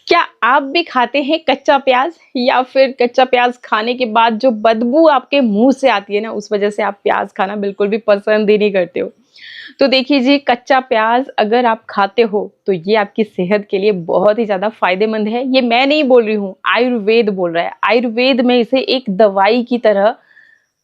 क्या आप भी खाते हैं कच्चा प्याज या फिर कच्चा प्याज खाने के बाद जो बदबू आपके मुंह से आती है ना, उस वजह से आप प्याज खाना बिल्कुल भी पसंद ही नहीं करते हो। तो देखिए जी, कच्चा प्याज अगर आप खाते हो तो ये आपकी सेहत के लिए बहुत ही ज्यादा फायदेमंद है। ये मैं नहीं बोल रही हूँ, आयुर्वेद बोल रहा है। आयुर्वेद में इसे एक दवाई की तरह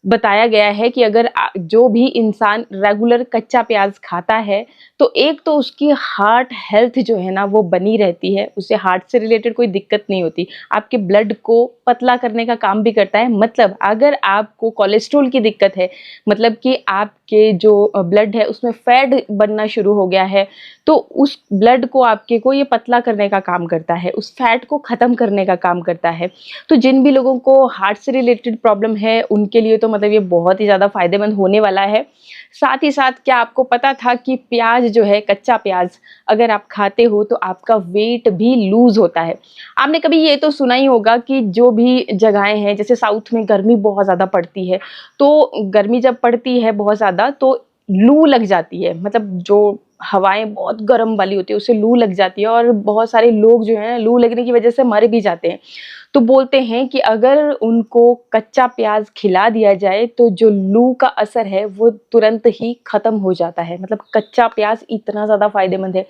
बताया गया है कि अगर जो भी इंसान रेगुलर कच्चा प्याज खाता है तो एक तो उसकी हार्ट हेल्थ जो है ना वो बनी रहती है, उसे हार्ट से रिलेटेड कोई दिक्कत नहीं होती। आपके ब्लड को पतला करने का काम भी करता है। मतलब अगर आपको कोलेस्ट्रॉल की दिक्कत है, मतलब कि आपके जो ब्लड है उसमें फैट बनना शुरू हो गया है, तो उस ब्लड को आपके को ये पतला करने का काम करता है, उस फैट को खत्म करने का काम करता है। तो जिन भी लोगों को हार्ट से रिलेटेड प्रॉब्लम है उनके लिए तो मतलब ये बहुत ही ज़्यादा फायदेमंद होने वाला है। साथ ही साथ क्या आपको पता था कि प्याज जो है, कच्चा प्याज अगर आप खाते हो तो आपका वेट भी लूज होता है। आपने कभी ये तो सुना ही होगा कि जो भी जगहें हैं, जैसे साउथ में गर्मी बहुत ज़्यादा पड़ती है, तो गर्मी जब पड़ती है बहुत ज़्यादा तो लू लग जाती है। मतलब जो हवाएं बहुत गर्म वाली होती है उससे लू लग जाती है और बहुत सारे लोग जो हैं लू लगने की वजह से मर भी जाते हैं। तो बोलते हैं कि अगर उनको कच्चा प्याज खिला दिया जाए तो जो लू का असर है वो तुरंत ही खत्म हो जाता है। मतलब कच्चा प्याज इतना ज़्यादा फायदेमंद है।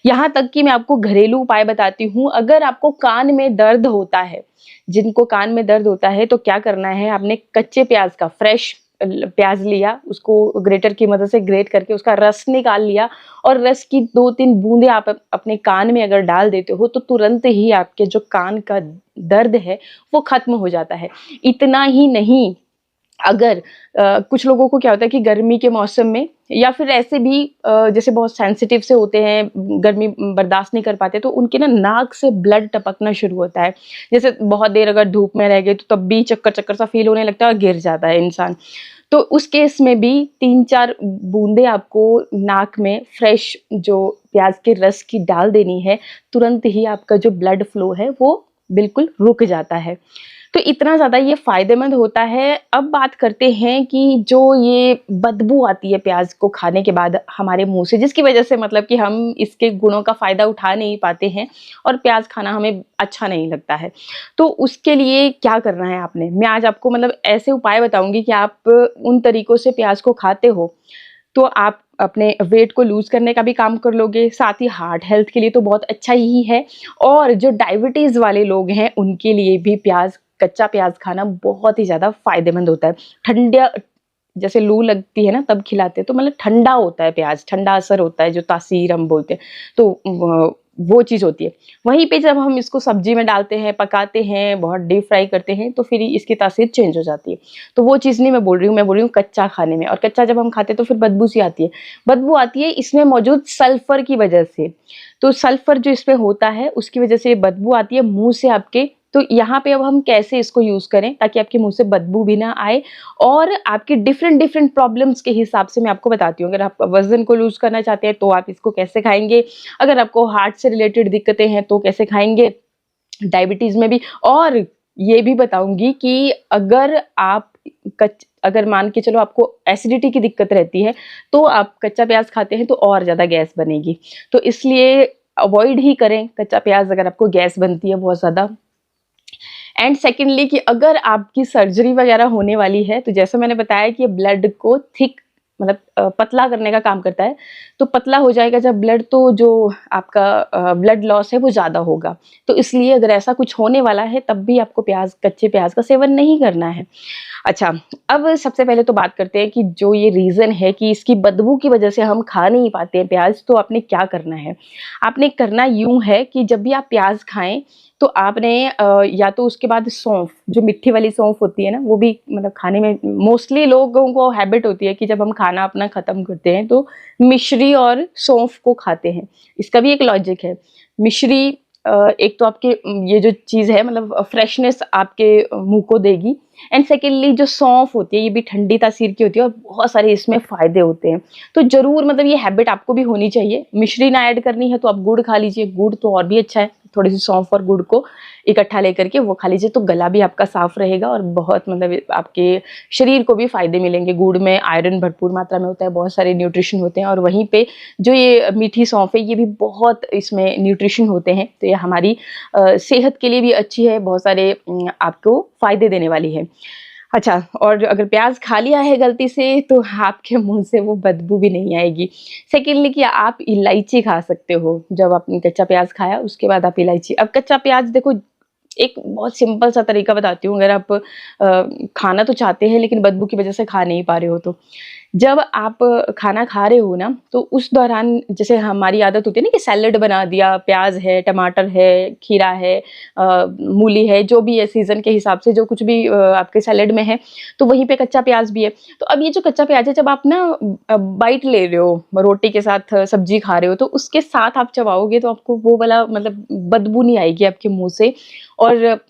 यहाँ तक कि मैं आपको घरेलू उपाय बताती हूँ। अगर आपको कान में दर्द होता है, जिनको कान में दर्द होता है, तो क्या करना है, आपने कच्चे प्याज का फ्रेश प्याज लिया, उसको ग्रेटर की मदद से ग्रेट करके उसका रस निकाल लिया और रस की 2-3 बूंदे आप अपने कान में अगर डाल देते हो तो तुरंत ही आपके जो कान का दर्द है वो खत्म हो जाता है। इतना ही नहीं, अगर कुछ लोगों को क्या होता है कि गर्मी के मौसम में या फिर ऐसे भी जैसे बहुत सेंसिटिव से होते हैं, गर्मी बर्दाश्त नहीं कर पाते, तो उनके ना नाक से ब्लड टपकना शुरू होता है। जैसे बहुत देर अगर धूप में रह गए तो तब भी चक्कर चक्कर सा फील होने लगता है और गिर जाता है इंसान। तो उस केस में भी 3-4 बूंदे आपको नाक में फ्रेश जो प्याज के रस की डाल देनी है। तुरंत ही आपका जो ब्लड फ्लो है वो बिल्कुल रुक जाता है। तो इतना ज़्यादा ये फ़ायदेमंद होता है। अब बात करते हैं कि जो ये बदबू आती है प्याज को खाने के बाद हमारे मुँह से, जिसकी वज़ह से मतलब कि हम इसके गुणों का फ़ायदा उठा नहीं पाते हैं और प्याज खाना हमें अच्छा नहीं लगता है। तो उसके लिए क्या करना है आपने? मैं आज आपको मतलब ऐसे उपाय बताऊँगी कि आप उन तरीकों से प्याज को खाते हो तो आप अपने वेट को लूज़ करने का भी काम कर लोगे, साथ ही हार्ट हेल्थ के लिए तो बहुत अच्छा ही है। और जो डायबिटीज़ वाले लोग हैं उनके लिए भी कच्चा प्याज खाना बहुत ही ज़्यादा फ़ायदेमंद होता है। ठंडा, जैसे लू लगती है ना तब खिलाते हैं तो मतलब ठंडा होता है प्याज, ठंडा असर होता है, जो तासीर हम बोलते हैं, तो वो चीज़ होती है। वहीं पे जब हम इसको सब्जी में डालते हैं, पकाते हैं, बहुत डीप फ्राई करते हैं तो फिर इसकी तासीर चेंज हो जाती है। तो वो चीज़ नहीं मैं बोल रही हूँ, मैं बोल रही हूँ कच्चा खाने में। और कच्चा जब हम खाते हैं तो फिर बदबू सी आती है। बदबू आती है इसमें मौजूद सल्फर की वजह से। तो सल्फर जो इसमें होता है उसकी वजह से बदबू आती है मुँह से आपके। तो यहाँ पे अब हम कैसे इसको यूज़ करें ताकि आपके मुँह से बदबू भी ना आए और आपकी डिफरेंट डिफरेंट प्रॉब्लम्स के हिसाब से मैं आपको बताती हूँ। अगर आप वज़न को लूज़ करना चाहते हैं तो आप इसको कैसे खाएँगे, अगर आपको हार्ट से रिलेटेड दिक्कतें हैं तो कैसे खाएँगे, डायबिटीज़ में भी। और ये भी बताऊँगी कि अगर मान के चलो आपको एसिडिटी की दिक्कत रहती है, तो आप कच्चा प्याज़ खाते हैं तो और ज़्यादा गैस बनेगी। तो इसलिए अवॉइड ही करें कच्चा प्याज़ अगर आपको गैस बनती है बहुत ज़्यादा। एंड सेकेंडली कि अगर आपकी सर्जरी वगैरह होने वाली है तो जैसा मैंने बताया कि ये ब्लड को थिक मतलब पतला करने का काम करता है। तो पतला हो जाएगा जब ब्लड, तो जो आपका ब्लड लॉस है वो ज़्यादा होगा। तो इसलिए अगर ऐसा कुछ होने वाला है तब भी आपको कच्चे प्याज का सेवन नहीं करना है। अच्छा, अब सबसे पहले तो बात करते हैं कि जो ये रीज़न है कि इसकी बदबू की वजह से हम खा नहीं पाते हैं प्याज, तो आपने क्या करना है? आपने करना यूँ है कि जब भी आप प्याज खाएँ तो आपने या तो उसके बाद सौंफ, जो मिट्टी वाली सौंफ होती है ना, वो भी मतलब खाने में मोस्टली लोगों को हैबिट होती है कि जब हम खाना अपना ख़त्म करते हैं तो मिश्री और सौंफ को खाते हैं। इसका भी एक लॉजिक है। मिश्री एक तो आपके ये जो चीज़ है मतलब फ्रेशनेस आपके मुँह को देगी। एंड सेकेंडली जो सौंफ होती है ये भी ठंडी तासीर की होती है और बहुत सारे इसमें फ़ायदे होते हैं। तो ज़रूर मतलब ये हैबिट आपको भी होनी चाहिए। मिश्री ना ऐड करनी है तो आप गुड़ खा लीजिए, गुड़ तो और भी अच्छा है थोड़ी सी सौंफ और गुड़ को इकट्ठा लेकर के वो खा लीजिए, तो गला भी आपका साफ रहेगा और बहुत मतलब आपके शरीर को भी फायदे मिलेंगे। गुड़ में आयरन भरपूर मात्रा में होता है, बहुत सारे न्यूट्रिशन होते हैं, और वहीं पे जो ये मीठी सौंफ है ये भी बहुत इसमें न्यूट्रिशन होते हैं, तो ये हमारी सेहत के लिए भी अच्छी है, बहुत सारे आपको फायदे देने वाली है। अच्छा, और अगर प्याज खा लिया है गलती से तो आपके मुंह से वो बदबू भी नहीं आएगी। सेकेंडली कि आप इलायची खा सकते हो, जब आपने कच्चा प्याज खाया उसके बाद आप इलायची, अब कच्चा प्याज देखो एक बहुत सिंपल सा तरीका बताती हूँ, अगर आप खाना तो चाहते हैं लेकिन बदबू की वजह से खा नहीं पा रहे हो, तो जब आप खाना खा रहे हो ना, तो उस दौरान जैसे हमारी आदत होती है ना कि सैलेड बना दिया, प्याज है, टमाटर है, खीरा है, मूली है, जो भी है सीज़न के हिसाब से जो कुछ भी आपके सैलेड में है, तो वहीं पे कच्चा प्याज भी है। तो अब ये जो कच्चा प्याज है, जब आप ना बाइट ले रहे हो, रोटी के साथ सब्जी खा रहे हो, तो उसके साथ आप चबाओगे तो आपको वो वाला मतलब बदबू नहीं आएगी आपके मुँह से। और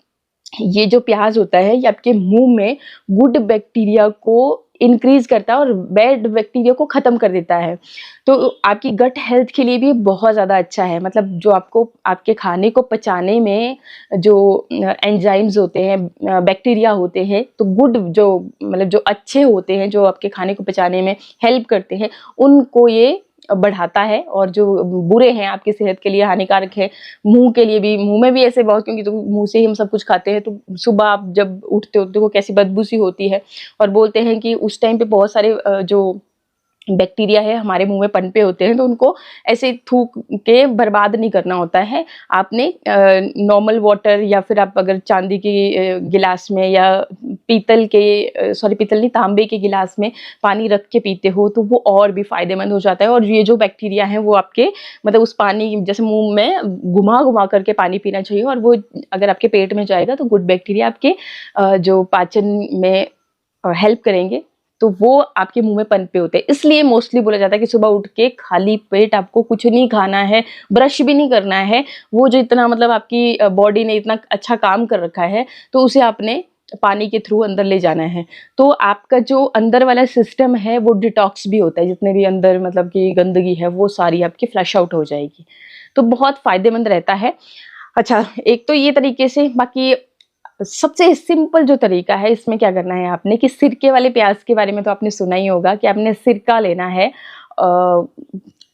ये जो प्याज होता है ये आपके मुंह में गुड बैक्टीरिया को इंक्रीज करता है और बैड बैक्टीरिया को खत्म कर देता है, तो आपकी गट हेल्थ के लिए भी बहुत ज़्यादा अच्छा है। मतलब जो आपको आपके खाने को पचाने में जो एंजाइम्स होते हैं, बैक्टीरिया होते हैं, तो गुड जो मतलब जो अच्छे होते हैं, जो आपके खाने को पचाने में हेल्प करते हैं, उनको ये बढ़ाता है, और जो बुरे हैं आपकी सेहत के लिए हानिकारक है, मुंह के लिए भी, मुंह में भी ऐसे बहुत, क्योंकि तो मुंह से ही हम सब कुछ खाते हैं, तो सुबह आप जब उठते हो तो कैसी बदबू सी होती है, और बोलते हैं कि उस टाइम पे बहुत सारे जो बैक्टीरिया है हमारे मुंह में पनपे होते हैं, तो उनको ऐसे थूक के बर्बाद नहीं करना होता है। आपने नॉर्मल वाटर, या फिर आप अगर चांदी के गिलास में या पीतल के सॉरी पीतल नहीं, तांबे के गिलास में पानी रख के पीते हो, तो वो और भी फायदेमंद हो जाता है। और ये जो बैक्टीरिया है वो आपके मतलब उस पानी जैसे मुंह में घुमा घुमा करके पानी पीना चाहिए, और वो अगर आपके पेट में जाएगा तो गुड बैक्टीरिया आपके जो पाचन में हेल्प करेंगे, तो वो आपके मुंह में पनपे होते हैं। इसलिए मोस्टली बोला जाता है कि सुबह उठ के खाली पेट आपको कुछ नहीं खाना है, ब्रश भी नहीं करना है। वो जो इतना मतलब आपकी बॉडी ने इतना अच्छा काम कर रखा है, तो उसे आपने पानी के थ्रू अंदर ले जाना है। तो आपका जो अंदर वाला सिस्टम है वो डिटॉक्स भी होता है, जितने भी अंदर मतलब की गंदगी है वो सारी आपकी फ्लश आउट हो जाएगी, तो बहुत फायदेमंद रहता है। अच्छा, एक तो ये तरीके से, बाकी सबसे सिंपल जो तरीका है इसमें क्या करना है आपने कि सिरके वाले प्याज के बारे में तो आपने सुना ही होगा कि आपने सिरका लेना है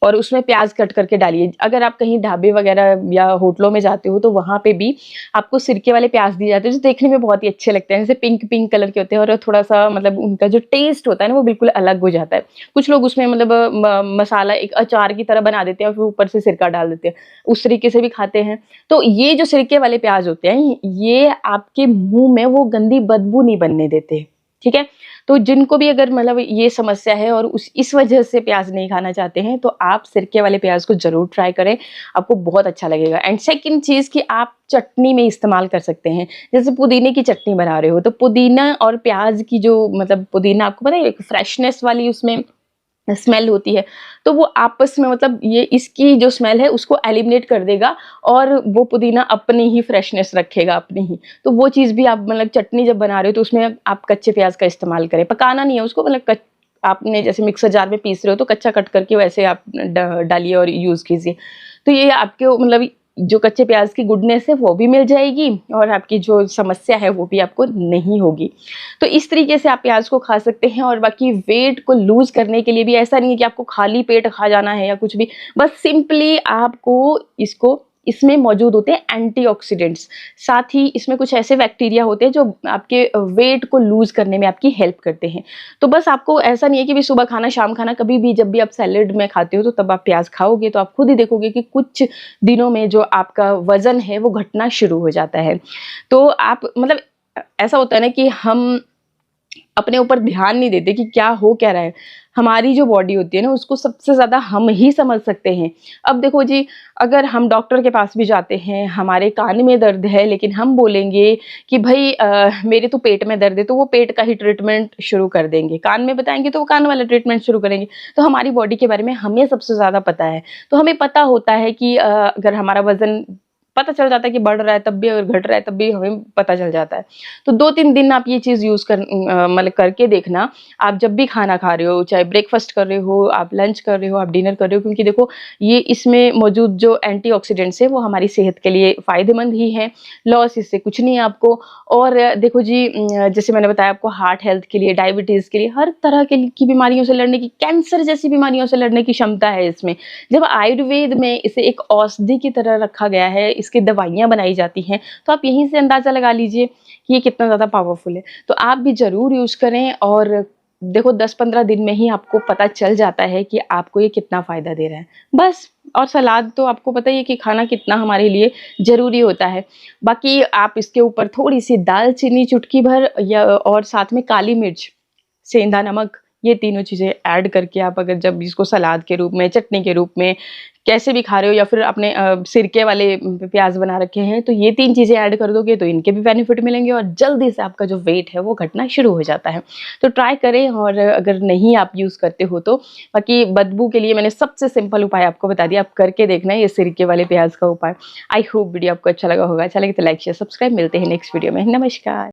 और उसमें प्याज कट करके डालिए। अगर आप कहीं ढाबे वगैरह या होटलों में जाते हो तो वहाँ पे भी आपको सिरके वाले प्याज दिए जाते हैं, जो देखने में बहुत ही अच्छे लगते हैं, जैसे पिंक पिंक कलर के होते हैं, और थोड़ा सा मतलब उनका जो टेस्ट होता है ना वो बिल्कुल अलग हो जाता है। कुछ लोग उसमें मतलब मसाला एक अचार की तरह बना देते हैं और फिर ऊपर से सिरका डाल देते हैं, उस तरीके से भी खाते हैं। तो ये जो सिरके वाले प्याज होते हैं ये आपके मुंह में वो गंदी बदबू नहीं बनने देते, ठीक है। तो जिनको भी अगर मतलब ये समस्या है और इस वजह से प्याज नहीं खाना चाहते हैं, तो आप सिरके वाले प्याज को जरूर ट्राई करें, आपको बहुत अच्छा लगेगा। एंड सेकंड चीज़ कि आप चटनी में इस्तेमाल कर सकते हैं, जैसे पुदीने की चटनी बना रहे हो तो पुदीना और प्याज की जो मतलब पुदीना आपको पता है एक फ्रेशनेस वाली उसमें स्मेल होती है, तो वो आपस में मतलब ये इसकी जो स्मेल है उसको एलिमिनेट कर देगा, और वो पुदीना अपनी ही फ्रेशनेस रखेगा अपनी ही। तो वो चीज़ भी आप मतलब चटनी जब बना रहे हो तो उसमें आप कच्चे प्याज का इस्तेमाल करें, पकाना नहीं है उसको, मतलब आपने जैसे मिक्सर जार में पीस रहे हो तो कच्चा कट करके वैसे आप डालिए और यूज़ कीजिए। तो ये आपके मतलब जो कच्चे प्याज की गुडनेस है वो भी मिल जाएगी, और आपकी जो समस्या है वो भी आपको नहीं होगी। तो इस तरीके से आप प्याज को खा सकते हैं। और बाकी वेट को लूज करने के लिए भी ऐसा नहीं है कि आपको खाली पेट खा जाना है या कुछ भी, बस सिंपली आपको इसमें मौजूद होते हैं एंटीऑक्सीडेंट्स, साथ ही इसमें कुछ ऐसे बैक्टीरिया होते हैं जो आपके वेट को लूज करने में आपकी हेल्प करते हैं। तो बस आपको ऐसा नहीं है कि भी सुबह खाना शाम खाना, कभी भी जब भी आप सैलेड में खाते हो तो तब आप प्याज खाओगे तो आप खुद ही देखोगे कि कुछ दिनों में जो आपका वजन है वो घटना शुरू हो जाता है। तो आप मतलब ऐसा होता है ना कि हम अपने ऊपर ध्यान नहीं देते कि क्या हो क्या रहा है। हमारी जो बॉडी होती है ना उसको सबसे ज़्यादा हम ही समझ सकते हैं। अब देखो जी, अगर हम डॉक्टर के पास भी जाते हैं, हमारे कान में दर्द है, लेकिन हम बोलेंगे कि भाई मेरे तो पेट में दर्द है, तो वो पेट का ही ट्रीटमेंट शुरू कर देंगे। कान में बताएंगे तो वो कान वाला ट्रीटमेंट शुरू करेंगे। तो हमारी बॉडी के बारे में हमें सबसे ज़्यादा पता है। तो हमें पता होता है कि अगर हमारा वज़न पता चल जाता है कि बढ़ रहा है तब भी, अगर घट रहा है तब भी हमें पता चल जाता है। तो 2-3 दिन आप ये चीज़ यूज़ मतलब करके देखना। आप जब भी खाना खा रहे हो, चाहे ब्रेकफ़ास्ट कर रहे हो, आप लंच कर रहे हो, आप डिनर कर रहे हो, क्योंकि देखो ये इसमें मौजूद जो एंटीऑक्सीडेंट्स हैं वो हमारी सेहत के लिए फ़ायदेमंद ही हैं। लॉस इससे कुछ नहीं है आपको। और देखो जी, जैसे मैंने बताया आपको, हार्ट हेल्थ के लिए, डायबिटीज़ के लिए, हर तरह के की बीमारियों से लड़ने की, कैंसर जैसी बीमारियों से लड़ने की क्षमता है इसमें। जब आयुर्वेद में इसे एक औषधि की तरह रखा गया है, इसकी दवाइयाँ बनाई जाती हैं, तो आप यहीं से अंदाज़ा लगा लीजिए कि ये कितना ज़्यादा पावरफुल है। तो आप भी ज़रूर यूज़ करें, और देखो 10-15 दिन में ही आपको पता चल जाता है कि आपको ये कितना फ़ायदा दे रहा है। बस। और सलाद तो आपको पता ही है कि खाना कितना हमारे लिए ज़रूरी होता है। बाकी आप इसके ऊपर थोड़ी-सी दालचीनी चुटकी भर, या और साथ में काली मिर्च, सेंधा नमक, ये तीनों चीज़ें ऐड करके आप अगर जब इसको सलाद के रूप में, चटनी के रूप में, कैसे भी खा रहे हो, या फिर आपने सिरके वाले प्याज़ बना रखे हैं, तो ये 3 चीज़ें ऐड कर दोगे तो इनके भी बेनिफिट मिलेंगे, और जल्दी से आपका जो वेट है वो घटना शुरू हो जाता है। तो ट्राई करें, और अगर नहीं आप यूज़ करते हो तो। बाकी बदबू के लिए मैंने सबसे सिंपल उपाय आपको बता दिया, आप करके देखना ये सिरके वाले प्याज़ का उपाय। आई होप वीडियो आपको अच्छा लगा होगा। अच्छा लगे तो लाइक, शेयर, सब्सक्राइब। मिलते हैं नेक्स्ट वीडियो में। नमस्कार।